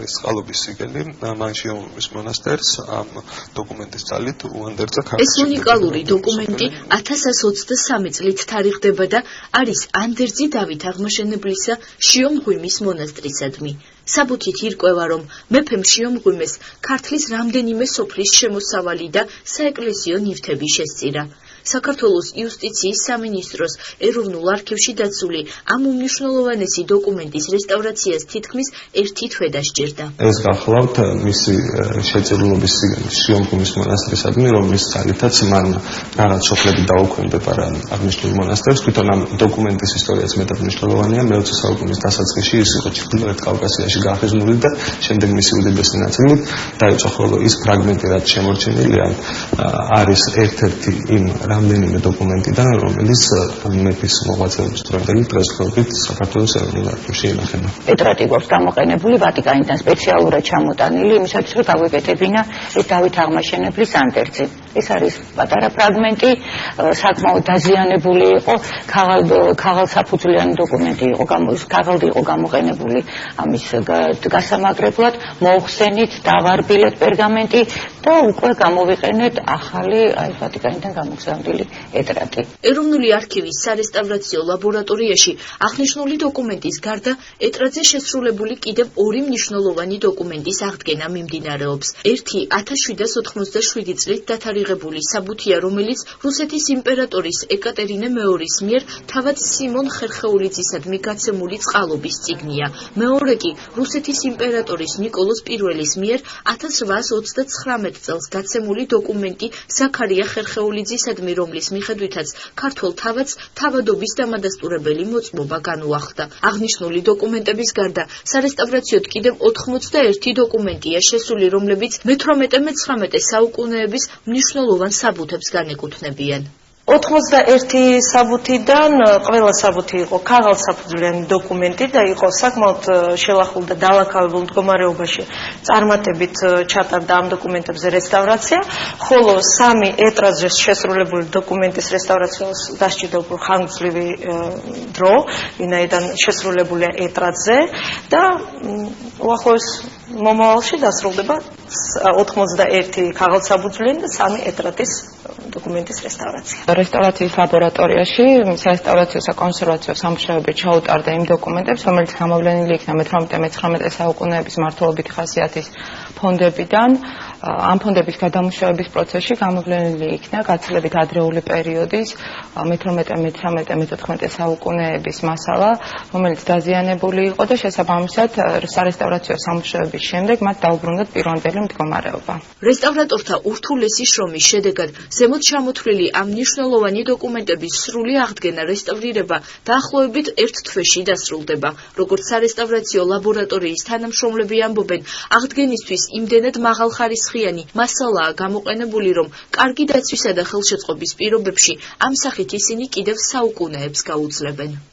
ეს წყალობის სიგელი მანშიომის მონასტერს ამ დოკუმენტის ძალით უანდერძა ქართლში. ეს უნიკალური დოკუმენტი 1123 წლით თარიღდება და არის ანდერძი დავით აღმაშენებლისა შიომღვიმის მონასტრისადმი. საბუთით ირკვევა, რომ მეფემ შიომღვიმეს ქართლის რამდენიმე სოფლის შემოსავალი და საეკლესიო ნივთები შესწირა. საქართველოს იუსტიციის სამინისტროს ეროვნულ არქივში დაცული ამ უმნიშვნელოვანესი დოკუმენტის რესტავრაციას თითქმის 1 თვე დასჭირდა. ეს გახლავთ მისი შეწირულობის სიგელი შიომღვიმის მონასტრისადმი, რომლის ძალითაც მან რაღაც სოფლები დაუქვემდება აღნიშნულ მონასტერს. თვითონ ამ დოკუმენტის ისტორიაც მეტად მნიშვნელოვანია. მე-20 საუკუნის დასაწყისში ის იყო ჩრდილოეთ კავკასიაში გახიზნული და შემდეგ მისი უდიდესი ნაწილი დაიწყო, ხოლო ის ფრაგმენტი, რაც შემორჩენილია, არის ერთ-ერთი იმ რამდენიმე დოკუმენტიდან, რომელიც მეფის მოღვაწეობის დროინდელი დღესდღეობით საქართველოს ეროვნულ არქივში ინახება. პეტრატი გვაქვს გამოყენებული ვატიკანიდან სპეციალურად ჩამოტანილი, იმისათვის რომ გავეკეთებინა ეს დავით აღმაშენებლის ანდერძი. ეს არის პატარა ფრაგმენტი, საკმაოდ დაზიანებული იყო, ქაღალდსაფუძვლიანი დოკუმენტი იყო, ქაღალდი იყო გამოყენებული ამის გასამაგრებლად, მოუხსენით, დავარბილეთ პერგამენტი და უკვე გამოვიყენეთ ახალი ვატიკანიდან გამოგზავნილი ეტრატი. ეროვნული არქივის სარესტავრაციო ლაბორატორიაში აღნიშნული დოკუმენტის გარდა ეტრატზე შესრულებული კიდევ 2 მნიშვნელოვანი დოკუმენტის აღდგენა მიმდინარეობს. ერთი 1787 წლით დათარიღებული საბუთია, რომელიც რუსეთის იმპერატორის ეკატერინე მეორის მიერ თავად სიმონ ხერხეულიძისადმი გაცემული წყალობის წიგნია. მეორე კი რუსეთის იმპერატორის ნიკოლოზ პირველის მიერ 1829 წელს გაცემული დოკუმენტი ზაქარია ხერხეულიძისადმი, რომლის მიხედვითაც ქართველ თავადს თავადობის დამადასტურებელი მოწმობა განუახდა. აღნიშნული დოკუმენტების გარდა სარესტავრაციოდ კიდევ 81 დოკუმენტია შესული, რომლებიც მე-18-მე-19 საუკუნეების მნიშვნელოვან საბუთებს განეკუთვნებიან. 81 საბუთიდან ყველა საბუთი იყო ქაღალდსაფუძვლიანი დოკუმენტი და იყო საკმაოდ შელახული და დალაქავებულ მდგომარეობაში. წარმატებით ჩატარდა ამ დოკუმენტებზე რესტავრაცია, ხოლო 3 ეტრატზე შესრულებული დოკუმენტის რესტავრაციას დასჭირდა უფრო ხანგრძლივი დრო, ვინაიდან შესრულებულია ეტრატზე და უახლოეს მომავალში დასრულდება 81 ქაღალდსაფუძვლიანი და 3 ეტრატის დოკუმენტის რესტავრაცია. რესტავრაციის ლაბორატორიაში სარესტავრაციო საკონსერვაციო სამუშაოები ჩაუტარდა იმ დოკუმენტებს, რომელიც გამოვლენილი იქნა მე-18-მე-19 საუკუნეების მმართველობითი ხასიათის ფონდებიდან. ამ ფონდების გადამუშავების პროცესში გამოვლენილი იქნა გაცილებით ადრეული პერიოდის მე-18-მე-19 საუკუნეების მასალა, რომელიც დაზიანებული იყო და შესაბამისად სარესტავრაციო სამუშაოების შემდეგ მათ დაუბრუნდათ პირვანდელი მდგომარეობა. რესტავრატორთა ურთულესი შრომის შედეგად ზემოთ ჩამოთვლილი ამ მნიშვნელოვანი დოკუმენტების სრული აღდგენა, რესტავრირება დაახლოებით 1 თვეში დასრულდება. როგორც სარესტავრაციო ლაბორატორიის თანამშრომლები ამბობენ, აღდგენისთვის იმდენად მაღალხარისხიანი მასალაა გამოყენებული, რომ კარგი დაცვისა და ხელშეწყობის პირობებში ამ სახით ისინი კიდევ საუკუნეებს გაუძლებენ.